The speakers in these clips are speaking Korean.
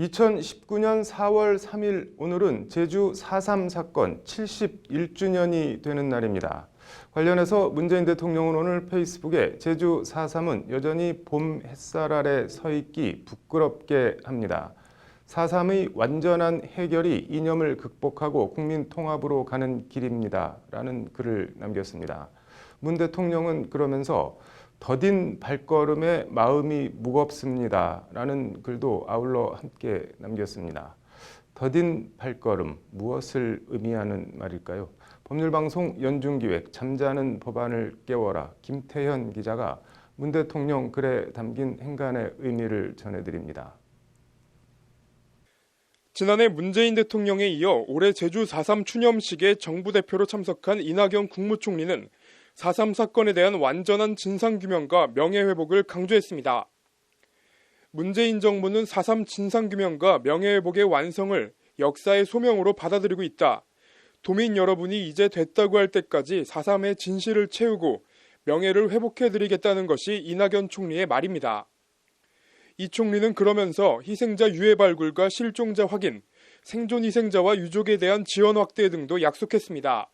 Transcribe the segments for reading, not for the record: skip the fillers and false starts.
2019년 4월 3일 오늘은 제주 4.3 사건 71주년이 되는 날입니다. 관련해서 문재인 대통령은 오늘 페이스북에 제주 4.3은 여전히 봄 햇살 아래 서 있기 부끄럽게 합니다. 4.3의 완전한 해결이 이념을 극복하고 국민 통합으로 가는 길입니다. 라는 글을 남겼습니다. 문 대통령은 그러면서 더딘 발걸음에 마음이 무겁습니다. 라는 글도 아울러 함께 남겼습니다. 더딘 발걸음, 무엇을 의미하는 말일까요? 법률방송 연중기획 잠자는 법안을 깨워라 김태현 기자가 문 대통령 글에 담긴 행간의 의미를 전해드립니다. 지난해 문재인 대통령에 이어 올해 제주 4.3 추념식에 정부 대표로 참석한 이낙연 국무총리는 4.3 사건에 대한 완전한 진상규명과 명예회복을 강조했습니다. 문재인 정부는 4.3 진상규명과 명예회복의 완성을 역사의 소명으로 받아들이고 있다. 도민 여러분이 이제 됐다고 할 때까지 4.3의 진실을 채우고 명예를 회복해드리겠다는 것이 이낙연 총리의 말입니다. 이 총리는 그러면서 희생자 유해 발굴과 실종자 확인, 생존 희생자와 유족에 대한 지원 확대 등도 약속했습니다.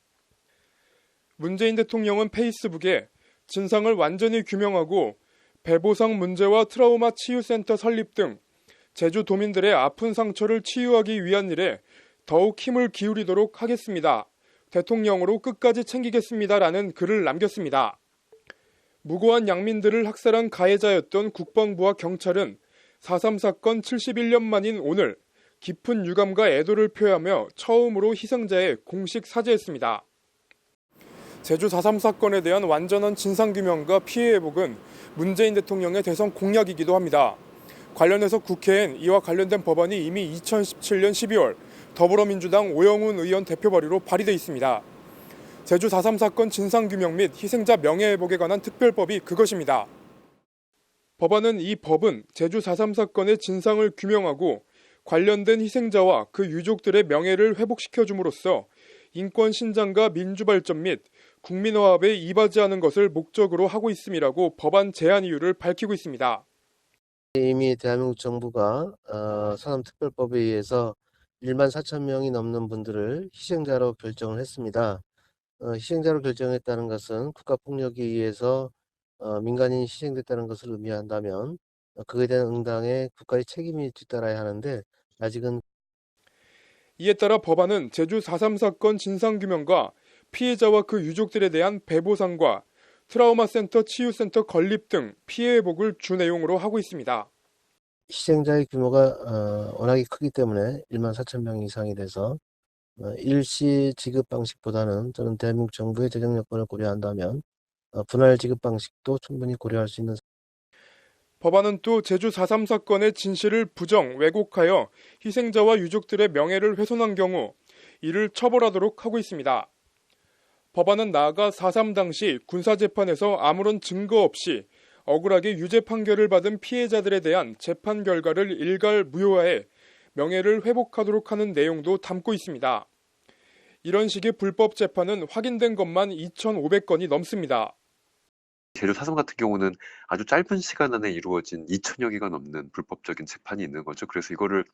문재인 대통령은 페이스북에 진상을 완전히 규명하고 배보상 문제와 트라우마 치유센터 설립 등 제주 도민들의 아픈 상처를 치유하기 위한 일에 더욱 힘을 기울이도록 하겠습니다. 대통령으로 끝까지 챙기겠습니다라는 글을 남겼습니다. 무고한 양민들을 학살한 가해자였던 국방부와 경찰은 4.3 사건 71년 만인 오늘 깊은 유감과 애도를 표하며 처음으로 희생자에 공식 사죄했습니다. 제주 4.3 사건에 대한 완전한 진상규명과 피해 회복은 문재인 대통령의 대선 공약이기도 합니다. 관련해서 국회엔 이와 관련된 법안이 이미 2017년 12월 더불어민주당 오영훈 의원 대표 발의로 발의돼 있습니다. 제주 4.3 사건 진상규명 및 희생자 명예회복에 관한 특별법이 그것입니다. 이 법은 제주 4.3 사건의 진상을 규명하고 관련된 희생자와 그 유족들의 명예를 회복시켜줌으로써 인권 신장과 민주발전 및 국민화합에 이바지하는 것을 목적으로 하고 있음이라고 법안 제안 이유를 밝히고 있습니다. 이미 대한민국 정부가 4.3 특별법에 의해서 1만 4천 명이 넘는 분들을 희생자로 결정을 했습니다. 희생자로 결정했다는 것은 국가폭력에 의해서 민간인이 희생됐다는 것을 의미한다면 그에 대한 응당에 국가의 책임이 뒤따라야 하는데 아직은 이에 따라 법안은 제주 4.3 사건 진상규명과 피해자와 그 유족들에 대한 배보상과 트라우마 센터 치유센터 건립 등 피해 회복을 주 내용으로 하고 있습니다. 희생자의 규모가 워낙에 크기 때문에 1만 4천 명 이상이 돼서 일시 지급 방식보다는 저는 대한민국 정부의 재정 여건을 고려한다면 분할 지급 방식도 충분히 고려할 수 있는. 법안은 또 제주 4.3 사건의 진실을 부정, 왜곡하여 희생자와 유족들의 명예를 훼손한 경우 이를 처벌하도록 하고 있습니다. 법안은 나아가 4.3 당시 군사재판에서 아무런 증거 없이 억울하게 유죄 판결을 받은 피해자들에 대한 재판 결과를 일괄 무효화해 명예를 회복하도록 하는 내용도 담고 있습니다. 이런 식의 불법 재판은 확인된 것만 2,500건이 넘습니다. 제주 4.3 같은 경우는 아주 짧은 시간 안에 이루어진 2,000여 개가 넘는 불법적인 재판이 있는 거죠. 그래서 이거를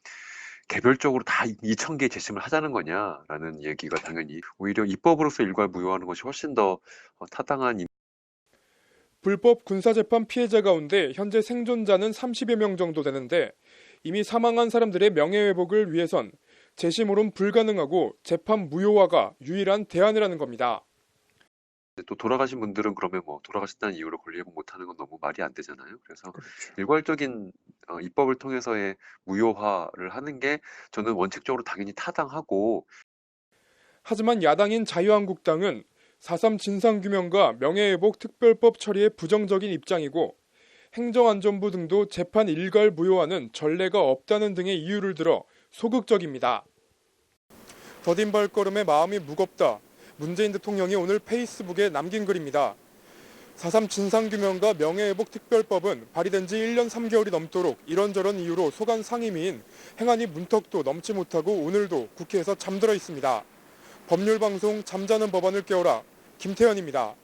개별적으로 다 2,000개 재심을 하자는 거냐라는 얘기가 당연히 오히려 입법으로서 일괄 무효하는 것이 훨씬 더 타당한. 불법 군사재판 피해자 가운데 현재 생존자는 30여 명 정도 되는데 이미 사망한 사람들의 명예회복을 위해선 재심으로는 불가능하고 재판 무효화가 유일한 대안이라는 겁니다. 또 돌아가신 분들은 그러면 돌아가셨다는 이유로 권리회복 못하는 건 너무 말이 안 되잖아요. 그래서 일괄적인 입법을 통해서의 무효화를 하는 게 저는 원칙적으로 당연히 타당하고. 하지만 야당인 자유한국당은 4.3 진상규명과 명예회복 특별법 처리에 부정적인 입장이고 행정안전부 등도 재판 일괄 무효화는 전례가 없다는 등의 이유를 들어 소극적입니다. 더딘 발걸음에 마음이 무겁다. 문재인 대통령이 오늘 페이스북에 남긴 글입니다. 4.3 진상규명과 명예회복 특별법은 발의된 지 1년 3개월이 넘도록 이런저런 이유로 소관 상임위인 행안위 문턱도 넘지 못하고 오늘도 국회에서 잠들어 있습니다. 법률방송 잠자는 법안을 깨워라 김태현입니다.